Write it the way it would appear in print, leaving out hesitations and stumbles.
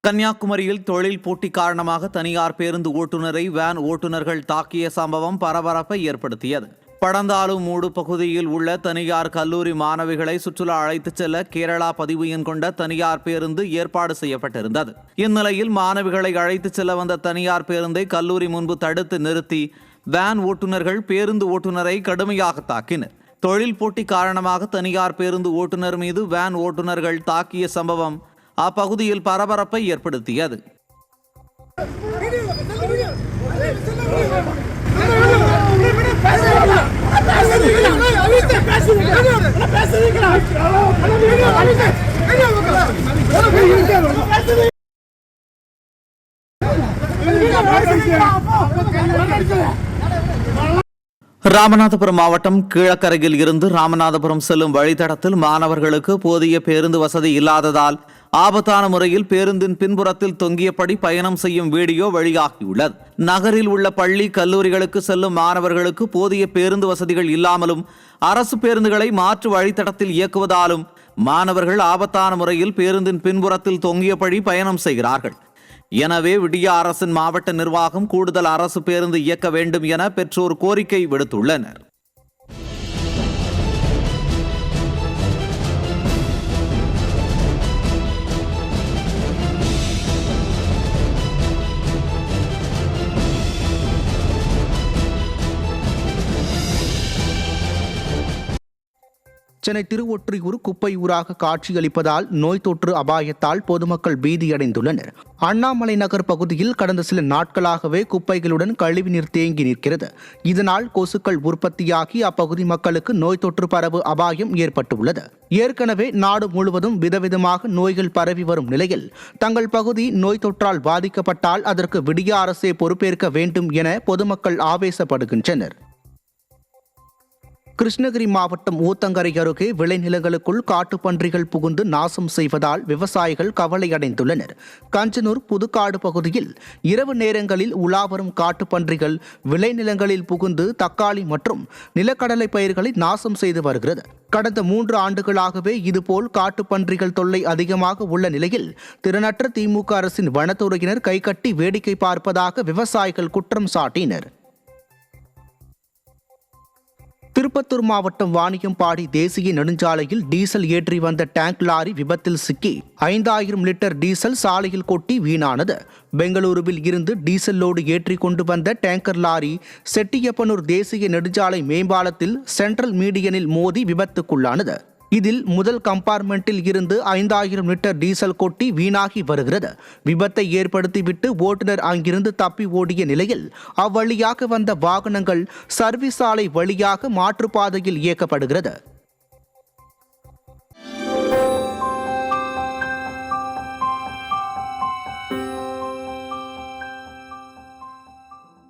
கன்னியாகுமரியில் தொழில் போட்டி காரணமாக தனியார் பேருந்து ஓட்டுநரை வேன் ஓட்டுநர்கள் தாக்கிய சம்பவம் பரபரப்பை ஏற்படுத்தியது. படந்தாலுமூடு பகுதியில் உள்ள தனியார் கல்லூரி மாணவிகளை சுற்றுலா அழைத்துச் செல்ல கேரளா பதிவு எண் கொண்ட தனியார் பேருந்து ஏற்பாடு செய்யப்பட்டிருந்தது. இந்நிலையில் மாணவிகளை அழைத்துச் செல்ல வந்த தனியார் பேருந்தை கல்லூரி முன்பு தடுத்து நிறுத்தி வேன் ஓட்டுநர்கள் பேருந்து ஓட்டுநரை கடுமையாக தாக்கினர். தொழில் போட்டி காரணமாக தனியார் பேருந்து ஓட்டுநர் மீது வேன் ஓட்டுநர்கள் தாக்கிய சம்பவம் அப்பகுதியில் பரபரப்பை ஏற்படுத்தியது. ராமநாதபுரம் மாவட்டம் கீழக்கரையில் இருந்து ராமநாதபுரம் செல்லும் வழித்தடத்தில் மாணவர்களுக்கு போதிய பேருந்து வசதி இல்லாததால் ஆபத்தான முறையில் பேருந்தின் பின்புறத்தில் தொங்கியபடி பயணம் செய்யும் வீடியோ வெளியாகியுள்ளது. நகரில் உள்ள பள்ளி கல்லூரிகளுக்கு செல்லும் மாணவர்களுக்கு போதிய பேருந்து வசதிகள் இல்லாமலும் அரசு பேருந்துகளை மாற்று வழித்தடத்தில் இயக்குவதாலும் மாணவர்கள் ஆபத்தான முறையில் பேருந்தின் பின்புறத்தில் தொங்கியபடி பயணம் செய்கிறார்கள். எனவே விடிய அரசின் மாவட்ட நிர்வாகம் கூடுதல் அரசு பேருந்து இயக்க வேண்டும் என பெற்றோர் கோரிக்கை விடுத்துள்ளனர். சென்னை திருவொற்றியூர் குப்பை ஊராக காட்சியளிப்பதால் நோய் தொற்று அபாயத்தால் பொதுமக்கள் பீதியடைந்துள்ளனர். அண்ணாமலை நகர் பகுதியில் கடந்த சில நாட்களாகவே குப்பைகளுடன் கழிவுநீர் தேங்கி நிற்கிறது. இதனால் கொசுக்கள் உற்பத்தியாகி அப்பகுதி மக்களுக்கு நோய் தொற்று பரவு அபாயம் ஏற்பட்டுள்ளது. ஏற்கனவே நாடு முழுவதும் விதவிதமாக நோய்கள் பரவி வரும் நிலையில் தங்கள் பகுதி நோய் தொற்றால் பாதிக்கப்பட்டால் அதற்கு விடிய அரசே பொறுப்பேற்க வேண்டும் என பொதுமக்கள் ஆவேசப்படுகின்றனர். கிருஷ்ணகிரி மாவட்டம் ஊத்தங்கரை அருகே விளைநிலங்களுக்குள் காட்டுப்பன்றிகள் புகுந்து நாசம் செய்வதால் விவசாயிகள் கவலையடைந்துள்ளனர். கஞ்சனூர் புதுக்காடு பகுதியில் இரவு நேரங்களில் உலாவரும் காட்டுப்பன்றிகள் விளைநிலங்களில் புகுந்து தக்காளி மற்றும் நிலக்கடலை பயிர்களை நாசம் செய்து வருகிறது. கடந்த 3 ஆண்டுகளாகவே இதுபோல் காட்டுப்பன்றிகள் தொல்லை அதிகமாக உள்ள நிலையில் திறனற்ற திமுக அரசின் வனத்துறையினர் கைகட்டி வேடிக்கை பார்ப்பதாக விவசாயிகள் குற்றம் சாட்டினர். திருப்பத்தூர் மாவட்டம் வாணியம்பாடி தேசிய நெடுஞ்சாலையில் டீசல் ஏற்றி வந்த டேங்க் லாரி விபத்தில் சிக்கி 5000 லிட்டர் டீசல் சாலையில் கொட்டி வீணானது. பெங்களூருவில் இருந்து டீசல் லோடு ஏற்றி கொண்டு வந்த டேங்கர் லாரி செட்டியப்பனூர் தேசிய நெடுஞ்சாலை மேம்பாலத்தில் சென்ட்ரல் மீடியனில் மோதி விபத்துக்குள்ளானது. இதில் முதல் கம்பார்ட்மெண்டில் இருந்து 5000 லிட்டர் டீசல் கொட்டி வீணாகி வருகிறது. விபத்தை ஏற்படுத்திவிட்டு ஓட்டுநர் அங்கிருந்து தப்பி ஓடிய நிலையில் அவ்வழியாக வந்த வாகனங்கள் சர்வீஸ் சாலை வழியாக மாற்றுப்பாதையில் இயக்கப்படுகிறது.